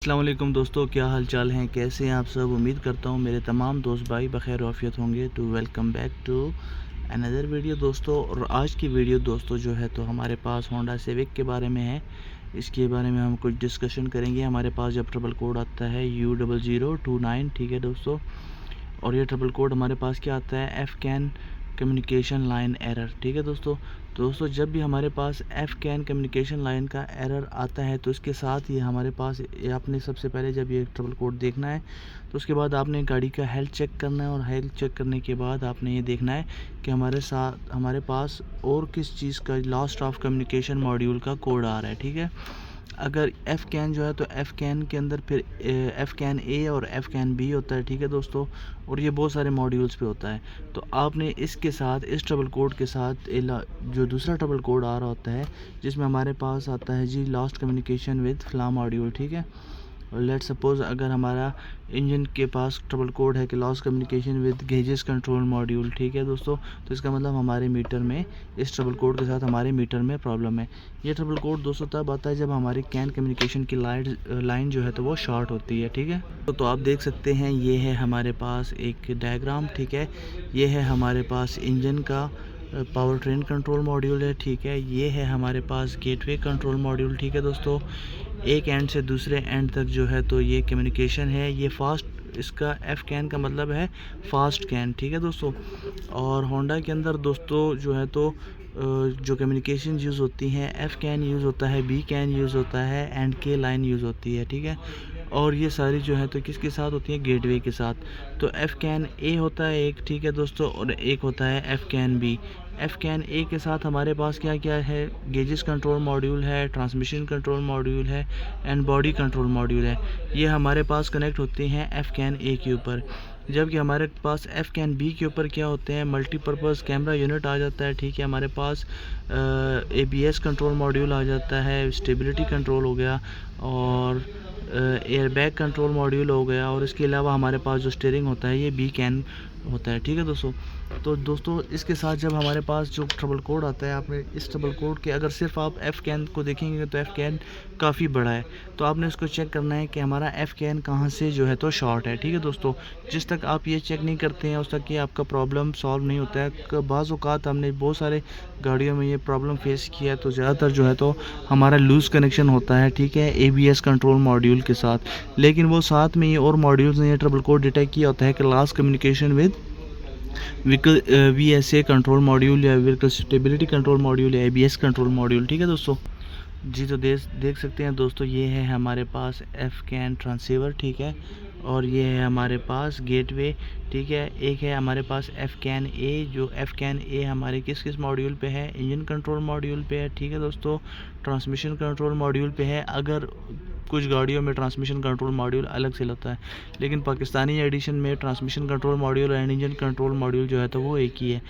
अस्सलाम वालेकुम दोस्तों, क्या हाल चाल हैं, कैसे हैं आप सब। उम्मीद करता हूँ मेरे तमाम दोस्त भाई बखैर आफियत होंगे। तो welcome back to another video दोस्तों। और आज की वीडियो दोस्तों जो है तो हमारे पास होंडा सिविक के बारे में है। इसके बारे में हम कुछ डिस्कशन करेंगे। हमारे पास जब ट्रिपल कोड आता है U0029, ठीक है दोस्तों। और ये ट्रिपल कोड हमारे पास क्या आता है, F can communication line error, ठीक है दोस्तों जब भी हमारे पास एफ कैन कम्युनिकेशन लाइन का एरर आता है तो इसके साथ ये हमारे पास ये आपने सबसे पहले जब ये ट्रिपल कोड देखना है तो उसके बाद आपने गाड़ी का हेल्थ चेक करना है। और हेल्थ चेक करने के बाद आपने ये देखना है कि हमारे पास और किस चीज़ का लॉस्ट ऑफ कम्युनिकेशन मॉड्यूल का कोड आ रहा है, ठीक है। अगर एफ़ कैन जो है तो एफ़ कैन के अंदर फिर एफ़ कैन ए और एफ़ कैन बी होता है, ठीक है दोस्तों। और ये बहुत सारे मॉड्यूल्स पे होता है। तो आपने इसके साथ इस ट्रिपल कोड के साथ जो दूसरा ट्रिपल कोड आ रहा होता है जिसमें हमारे पास आता है जी लॉस्ट कम्युनिकेशन विद फ्ला मॉड्यूल, ठीक है। और लेट सपोज़ अगर हमारा इंजन के पास ट्रिपल कोड है कि lost communication with gauges control module, ठीक है दोस्तों। तो इसका मतलब हमारे मीटर में इस ट्रिपल कोड के साथ हमारे मीटर में प्रॉब्लम है। ये ट्रिपल कोड दोस्तों तब आता है जब हमारी कैन कम्युनिकेशन की लाइन जो है तो वो शॉर्ट होती है, ठीक है। तो आप देख सकते हैं ये है हमारे पास एक डायग्राम, ठीक है। ये है हमारे पास इंजन का पावर ट्रेन कंट्रोल मॉड्यूल है, ठीक है। ये है हमारे पास गेटवे कंट्रोल मॉड्यूल, ठीक है दोस्तों। एक एंड से दूसरे एंड तक जो है तो ये कम्युनिकेशन है। ये फास्ट, इसका एफ कैन का मतलब है फास्ट कैन, ठीक है दोस्तों। और होंडा के अंदर दोस्तों जो है तो जो कम्युनिकेशन यूज़ होती हैं, एफ कैन यूज़ होता है, बी कैन यूज़ होता है एंड के लाइन यूज़ होती है, ठीक है। और ये सारी जो है तो किसके साथ होती है, गेटवे के साथ। तो एफ कैन ए होता है एक, ठीक है दोस्तों, और एक होता है F can be. F can a के साथ हमारे पास क्या क्या है, गेजेस कंट्रोल मॉड्यूल है, ट्रांसमिशन कंट्रोल मॉड्यूल है एंड बॉडी कंट्रोल मॉड्यूल है। ये हमारे पास कनेक्ट होते हैं एफ कैन ए के ऊपर। जबकि हमारे पास एफ कैन बी के ऊपर क्या होते हैं, मल्टीपर्पज़ कैमरा यूनिट आ जाता है, ठीक है। हमारे पास ABS कंट्रोल मॉड्यूल आ जाता है, स्टेबिलिटी कंट्रोल हो गया और एयरबैग कंट्रोल मॉड्यूल हो गया। और इसके अलावा हमारे पास जो स्टीयरिंग होता है ये बी कैन होता है, ठीक है दोस्तों। तो दोस्तों इसके साथ जब हमारे पास जो ट्रिपल कोड आता है, आपने इस ट्रिपल कोड के अगर सिर्फ आप एफ़ कैन को देखेंगे तो एफ़ कैन काफ़ी बड़ा है। तो आपने उसको चेक करना है कि हमारा एफ़ कैन कहाँ से जो है तो शॉर्ट है, ठीक है दोस्तों। जिस तक आप ये चेक नहीं करते हैं उस तक ये आपका प्रॉब्लम सॉल्व नहीं होता है। बाज़ औक़ात हमने बहुत सारे गाड़ियों में ये प्रॉब्लम फेस किया है। तो ज़्यादातर जो है तो हमारा लूज़ कनेक्शन होता है, ठीक है, ABS कंट्रोल मॉड्यूल के साथ। लेकिन वो साथ में ये और मॉड्यूल्स ने ये ट्रिपल कोड डिटेक्ट किया होता है कि last communication with vehicle VSA control module या व्हीकल स्टेबिलिटी कंट्रोल मॉड्यूल या ABS कंट्रोल मॉड्यूल, ठीक है दोस्तों जी। तो देख सकते हैं दोस्तों, ये है हमारे पास एफ कैन ट्रांसीवर, ठीक है। और ये है हमारे पास गेटवे, ठीक है। एक है हमारे पास एफ कैन ए, जो एफ कैन ए हमारे किस किस मॉड्यूल पे है, इंजन कंट्रोल मॉड्यूल पे है, ठीक है दोस्तों। ट्रांसमिशन कंट्रोल मॉड्यूल पे है। अगर कुछ गाड़ियों में ट्रांसमिशन कंट्रोल मॉड्यूल अलग से होता है, लेकिन पाकिस्तानी एडिशन में transmission control module and engine control module जो है तो वो एक ही है।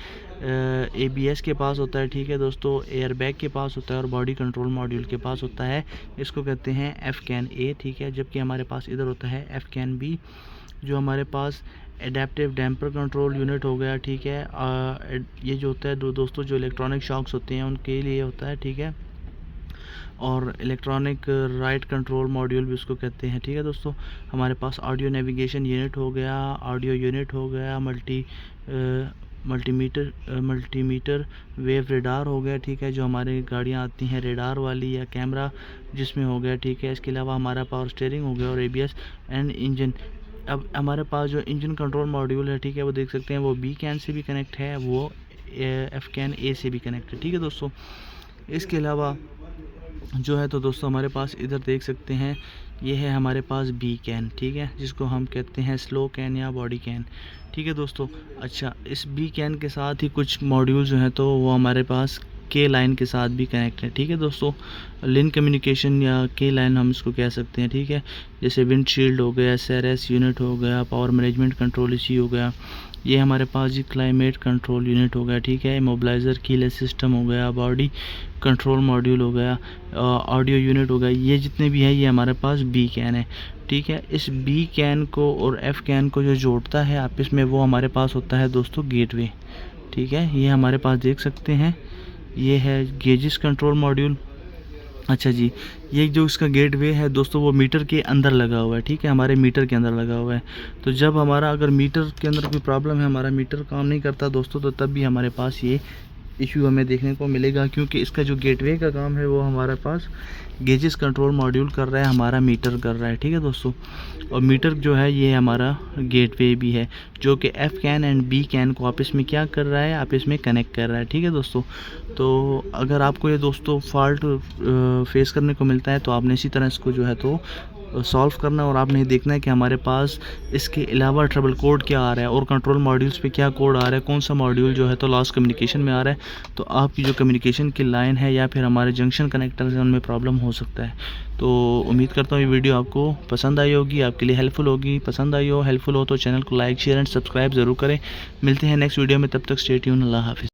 ABS के पास होता है, ठीक है दोस्तों, एयरबैग के पास होता है और बॉडी कंट्रोल मॉड्यूल के पास होता है। इसको कहते हैं एफ कैन ए, ठीक है। जबकि हमारे पास इधर होता है एफ कैन बी, जो हमारे पास एडेप्टिव डैम्पर कंट्रोल यूनिट हो गया, ठीक है। ये जो होता है दोस्तों जो इलेक्ट्रॉनिक शॉक्स होते हैं उनके लिए होता है, ठीक है। और इलेक्ट्रॉनिक राइट कंट्रोल मॉड्यूल भी उसको कहते हैं, ठीक है दोस्तों। हमारे पास ऑडियो नेविगेशन यूनिट हो गया, ऑडियो यूनिट हो गया, मल्टीमीटर वेव रेडार हो गया, ठीक है, जो हमारी गाड़ियाँ आती हैं रेडार वाली या कैमरा जिसमें हो गया, ठीक है। इसके अलावा हमारा पावर स्टीयरिंग हो गया और ABS एंड इंजन। अब हमारे पास जो इंजन कंट्रोल मॉड्यूल है, ठीक है, वो देख सकते हैं वो बी कैन से भी कनेक्ट है, वो एफ कैन ए से भी कनेक्ट है, ठीक है दोस्तों। इसके अलावा जो है तो दोस्तों हमारे पास इधर देख सकते हैं ये है हमारे पास बी कैन, ठीक है, जिसको हम कहते हैं स्लो कैन या बॉडी कैन, ठीक है दोस्तों। अच्छा, इस बी कैन के साथ ही कुछ मॉड्यूल जो हैं तो वो हमारे पास के लाइन के साथ भी कनेक्ट है, ठीक है दोस्तों। लिंक कम्युनिकेशन या के लाइन हम इसको कह सकते हैं, ठीक है। जैसे विंडशील्ड हो गया, SRS यूनिट हो गया, पावर मैनेजमेंट कंट्रोल इश्यू हो गया। ये हमारे पास जी क्लाइमेट कंट्रोल यूनिट हो गया, ठीक है। इमोबिलाइज़र कीलेस सिस्टम हो गया, बॉडी कंट्रोल मॉड्यूल हो गया, ऑडियो यूनिट हो गया। ये जितने भी हैं ये हमारे पास बी कैन है, ठीक है। इस बी कैन को और एफ कैन को जो जोड़ता है आपस में वो हमारे पास होता है दोस्तों गेटवे, ठीक है। ये हमारे पास देख सकते हैं ये है गेजेस कंट्रोल मॉड्यूल, अच्छा जी, ये जो इसका गेटवे है दोस्तों वो मीटर के अंदर लगा हुआ है, ठीक है, हमारे मीटर के अंदर लगा हुआ है। तो जब हमारा अगर मीटर के अंदर कोई प्रॉब्लम है, हमारा मीटर काम नहीं करता दोस्तों, तो तब भी हमारे पास ये इशू हमें देखने को मिलेगा, क्योंकि इसका जो गेटवे का काम है वो हमारे पास गेजेस कंट्रोल मॉड्यूल कर रहा है, हमारा मीटर कर रहा है, ठीक है दोस्तों। और मीटर जो है ये हमारा गेटवे भी है, जो कि F CAN and B CAN को आपस में क्या कर रहा है, आपस में कनेक्ट कर रहा है, ठीक है दोस्तों। तो अगर आपको ये दोस्तों फॉल्ट फेस करने को मिलता है तो आपने इसी तरह इसको जो है तो सॉल्व करना है, और आपने देखना है कि हमारे पास इसके अलावा ट्रबल कोड क्या आ रहा है और कंट्रोल मॉड्यूल्स पे क्या कोड आ रहा है, कौन सा मॉड्यूल जो है तो लॉस कम्युनिकेशन में आ रहा है। तो आपकी जो कम्युनिकेशन की लाइन है या फिर हमारे जंक्शन कनेक्टर्स हैं उनमें प्रॉब्लम हो सकता है। तो उम्मीद करता हूँ ये वीडियो आपको पसंद आई होगी, आपके लिए हेल्पफुल होगी। पसंद आई हो, हेल्पफुल हो तो चैनल को लाइक शेयर एंड सब्सक्राइब ज़रूर करें। मिलते हैं नेक्स्ट वीडियो में, तब तक स्टे ट्यून। अल्लाह हाफिज़।